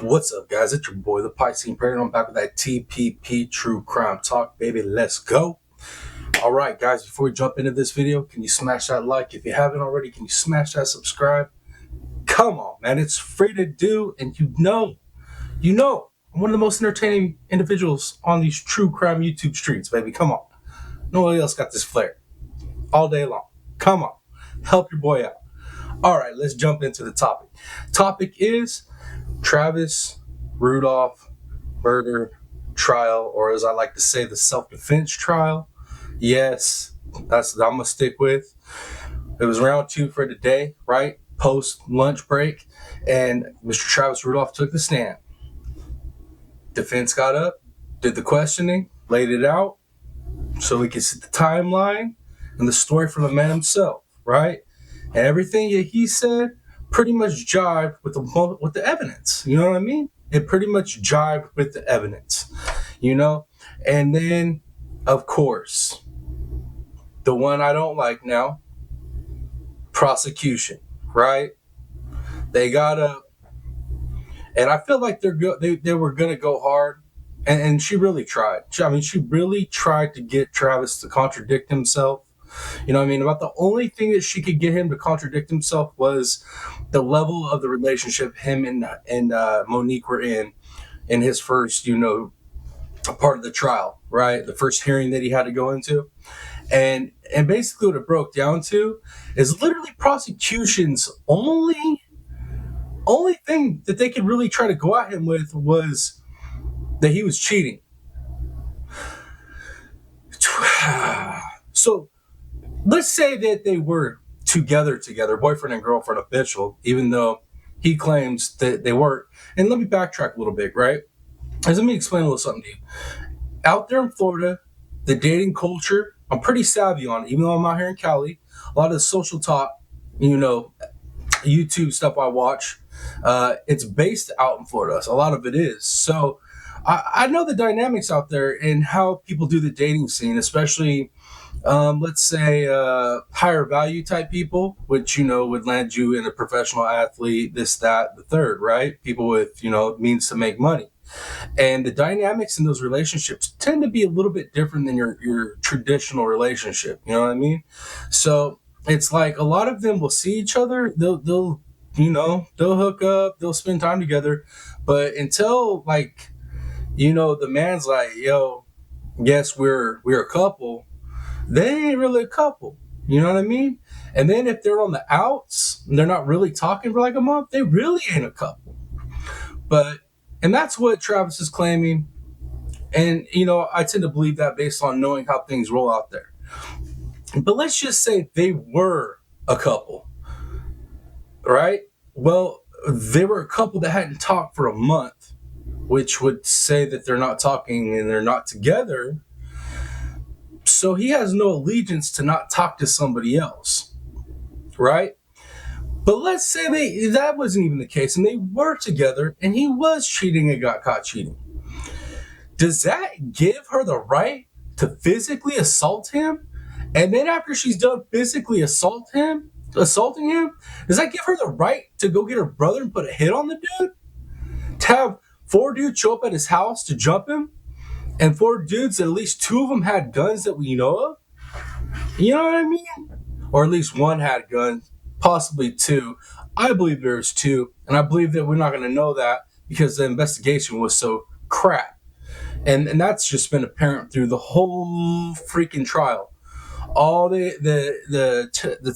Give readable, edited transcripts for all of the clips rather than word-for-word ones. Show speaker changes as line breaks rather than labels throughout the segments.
What's up, guys? It's your boy, the Piscine Predator. I'm back with that TPP True Crime Talk, baby. Let's go. All right, guys, before we jump into this video, can you smash that like? If you haven't already, can you smash that subscribe? Come on, man. It's free to do, and you know, I'm one of the most entertaining individuals on these true crime YouTube streets, baby. Come on. Nobody else got this flair all day long. Come on. Help your boy out. All right, let's jump into the topic. Topic is Travis Rudolph murder trial, or as I like to say, the self-defense trial. Yes, that's what I'm gonna stick with. It was round 2 for today, right? Post lunch break, and Mr. Travis Rudolph took the stand. Defense got up, did the questioning, laid it out, so we could see the timeline and the story from the man himself, right? And everything that he said pretty much jived with the evidence. You know what I mean? It pretty much jived with the evidence, And then, of course, the one I don't like now, prosecution, right? They got up, and I feel like they were gonna go hard, and she really tried. She really tried to get Travis to contradict himself. About the only thing that she could get him to contradict himself was the level of the relationship him and Monique were in his first, part of the trial, right? The first hearing that he had to go into. And basically what it broke down to is literally prosecution's only thing that they could really try to go at him with was that he was cheating. So let's say that they were together, boyfriend and girlfriend official, even though he claims that they weren't. And let me backtrack a little bit, right? Let me explain a little something to you. Out there in Florida, the dating culture, I'm pretty savvy on it, even though I'm out here in Cali. A lot of the social talk, YouTube stuff I watch, it's based out in Florida. So a lot of it is. So I know the dynamics out there and how people do the dating scene, especially let's say higher value type people, which would land you in a professional athlete, this, that, the third, right? People with means to make money, and the dynamics in those relationships tend to be a little bit different than your traditional relationship. You know what I mean? So it's like a lot of them will see each other, they'll hook up, they'll spend time together, but until the man's like, yo, yes, we're a couple, they ain't really a couple. You know what I mean? And then if they're on the outs and they're not really talking for like a month, they really ain't a couple. And that's what Travis is claiming. And, I tend to believe that based on knowing how things roll out there. But let's just say they were a couple, right? Well, they were a couple that hadn't talked for a month, which would say that they're not talking and they're not together. So he has no allegiance to not talk to somebody else, right? But let's say that wasn't even the case and they were together and he was cheating and got caught cheating. Does that give her the right to physically assault him? And then after she's done physically assaulting him, does that give her the right to go get her brother and put a hit on the dude? To have 4 dudes show up at his house to jump him? And 4 dudes, at least 2 of them had guns that we know of? You know what I mean? Or at least 1 had guns, possibly 2. I believe there's 2, and I believe that we're not going to know that because the investigation was so crap. And that's just been apparent through the whole freaking trial. All the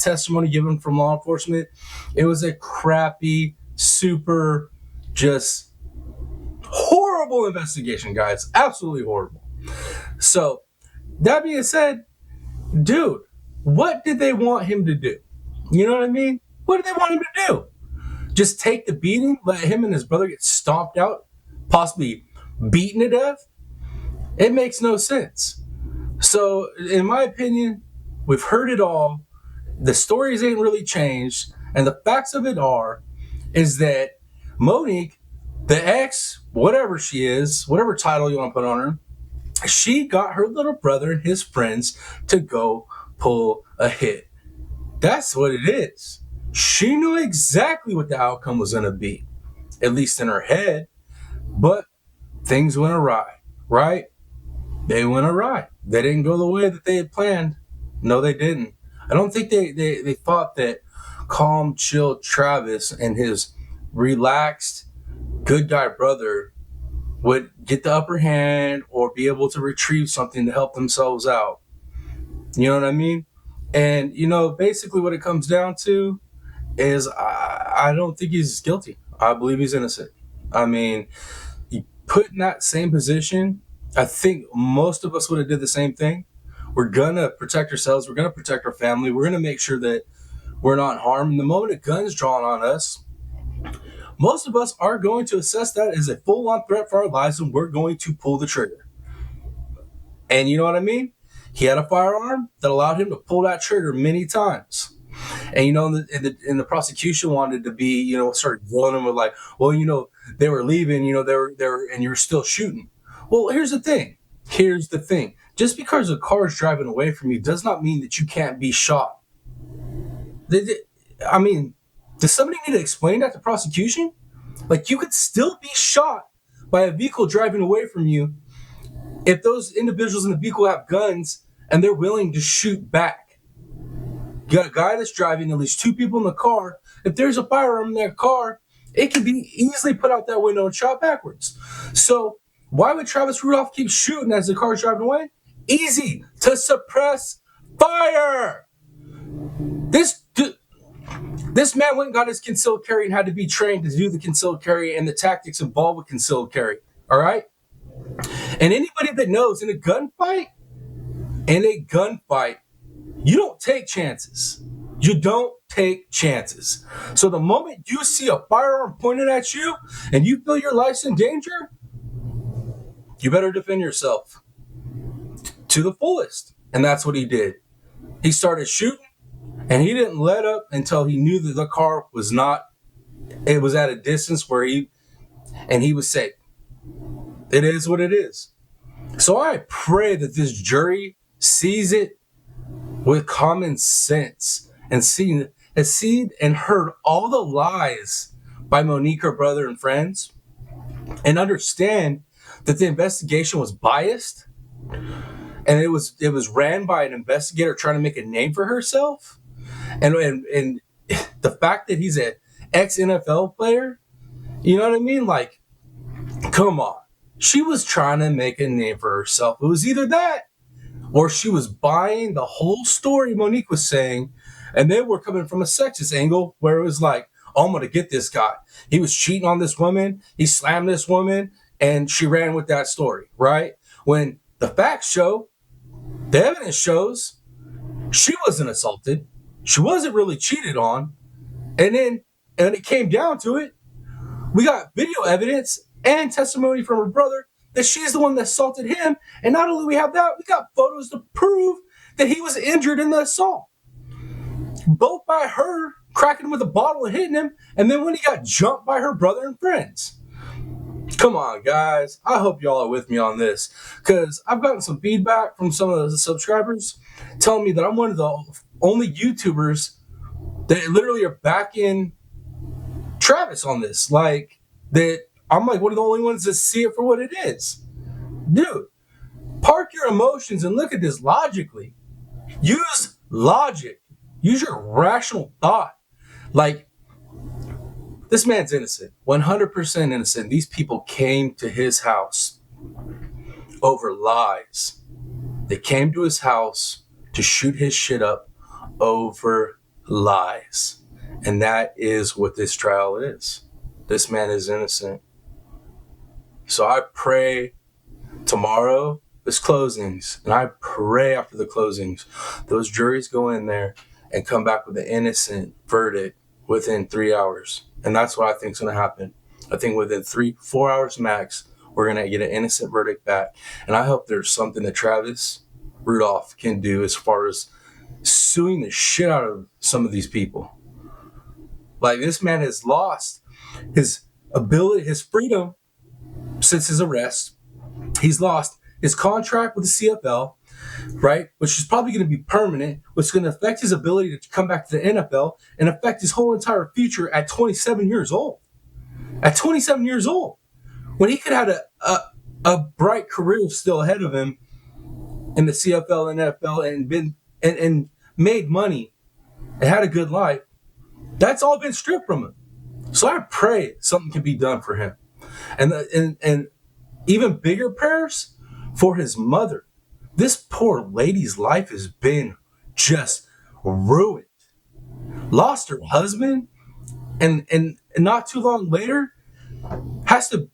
testimony given from law enforcement, it was a crappy, super, just horrible investigation, guys. Absolutely horrible. So, that being said, dude, what did they want him to do? You know what I mean? What did they want him to do? Just take the beating, let him and his brother get stomped out, possibly beaten to death? It makes no sense. So, in my opinion, we've heard it all. The stories ain't really changed. And the facts of it is that Monique, the ex, whatever she is, whatever title you want to put on her, she got her little brother and his friends to go pull a hit. That's what it is. She knew exactly what the outcome was going to be. at least in her head. But things went awry, right? They went awry. They didn't go the way that they had planned. No, they didn't. I don't think they thought that calm, chill Travis and his relaxed, good guy brother would get the upper hand or be able to retrieve something to help themselves out. You know what I mean? And, basically what it comes down to is I don't think he's guilty. I believe he's innocent. I mean, he put in that same position, I think most of us would have did the same thing. We're going to protect ourselves. We're going to protect our family. We're going to make sure that we're not harmed. And the moment a gun's drawn on us, most of us are going to assess that as a full-on threat for our lives, and we're going to pull the trigger. And you know what I mean? He had a firearm that allowed him to pull that trigger many times. And, in the prosecution wanted to be, started grilling him with like, well, they were leaving, they were, and you're still shooting. Well, here's the thing. Just because a car is driving away from you does not mean that you can't be shot. I mean, does somebody need to explain that to prosecution? Like, you could still be shot by a vehicle driving away from you if those individuals in the vehicle have guns and they're willing to shoot back. You got a guy that's driving, at least two people in the car. If there's a firearm in that car, it can be easily put out that window and shot backwards. So why would Travis Rudolph keep shooting as the car's driving away? Easy, to suppress fire. This man went and got his concealed carry and had to be trained to do the concealed carry and the tactics involved with concealed carry. All right? And anybody that knows, in a gunfight, you don't take chances. You don't take chances. So the moment you see a firearm pointed at you and you feel your life's in danger, you better defend yourself to the fullest. And that's what he did. He started shooting, and he didn't let up until he knew that the car was at a distance where he was safe. It is what it is. So I pray that this jury sees it with common sense and has seen and heard all the lies by Monique, her brother, and friends, and understand that the investigation was biased and it was ran by an investigator trying to make a name for herself. And the fact that he's an ex-NFL player, you know what I mean? Like, come on. She was trying to make a name for herself. It was either that or she was buying the whole story Monique was saying, and then we're coming from a sexist angle where it was like, oh, I'm going to get this guy. He was cheating on this woman. He slammed this woman, and she ran with that story, right? When the facts show, the evidence shows, she wasn't assaulted. She wasn't really cheated on. And it came down to it, we got video evidence and testimony from her brother that she's the one that assaulted him. And not only we have that, we got photos to prove that he was injured in the assault. Both by her cracking him with a bottle and hitting him, and then when he got jumped by her brother and friends. Come on, guys. I hope y'all are with me on this, because I've gotten some feedback from some of the subscribers telling me that I'm one of the only YouTubers that literally are backing Travis on this. Like, that I'm like one of the only ones that see it for what it is. Dude, park your emotions and look at this logically. Use logic. Use your rational thought. Like, this man's innocent, 100% innocent. These people came to his house over lies. They came to his house to shoot his shit up over lies. And that is what this trial is. This man is innocent. So I pray tomorrow there's closings, and I pray after the closings those juries go in there and come back with an innocent verdict within 3 hours. And that's what I think is going to happen. I think within 3-4 hours max, we're going to get an innocent verdict back. And I hope there's something that Travis Rudolph can do as far as suing the shit out of some of these people. Like, this man has lost his ability, his freedom since his arrest. He's lost his contract with the CFL, right? Which is probably going to be permanent, which is going to affect his ability to come back to the NFL and affect his whole entire future at 27 years old. at 27 years old, when he could have had a bright career still ahead of him in the CFL and NFL and made money and had a good life. That's all been stripped from him. So I pray something can be done for him. And even bigger prayers for his mother. This poor lady's life has been just ruined. Lost her husband, and not too long later has to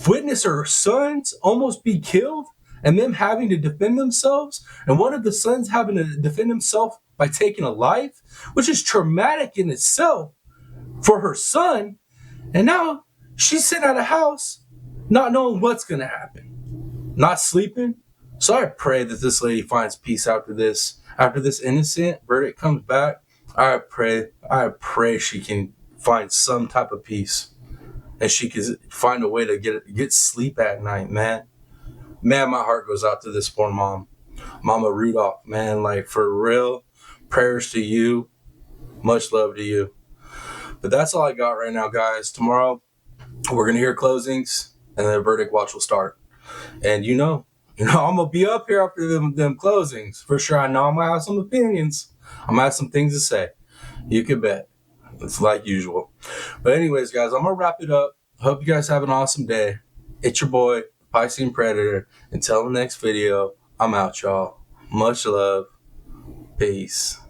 witness her sons almost be killed and them having to defend themselves, and one of the sons having to defend himself by taking a life, which is traumatic in itself for her son. And now she's sitting at a house not knowing what's going to happen, not sleeping. So I pray that this lady finds peace after this innocent verdict comes back. I pray she can find some type of peace and she can find a way to get sleep at night, man. Man, my heart goes out to this poor mom. Mama Rudolph, man, like for real, prayers to you. Much love to you. But that's all I got right now, guys. Tomorrow, we're going to hear closings and the verdict watch will start. And you know, I'm going to be up here after them closings. For sure, I know I'm going to have some opinions. I'm going to have some things to say. You can bet. It's like usual. But anyways, guys, I'm going to wrap it up. Hope you guys have an awesome day. It's your boy, Piscine Predator. Until the next video, I'm out, y'all. Much love. Peace.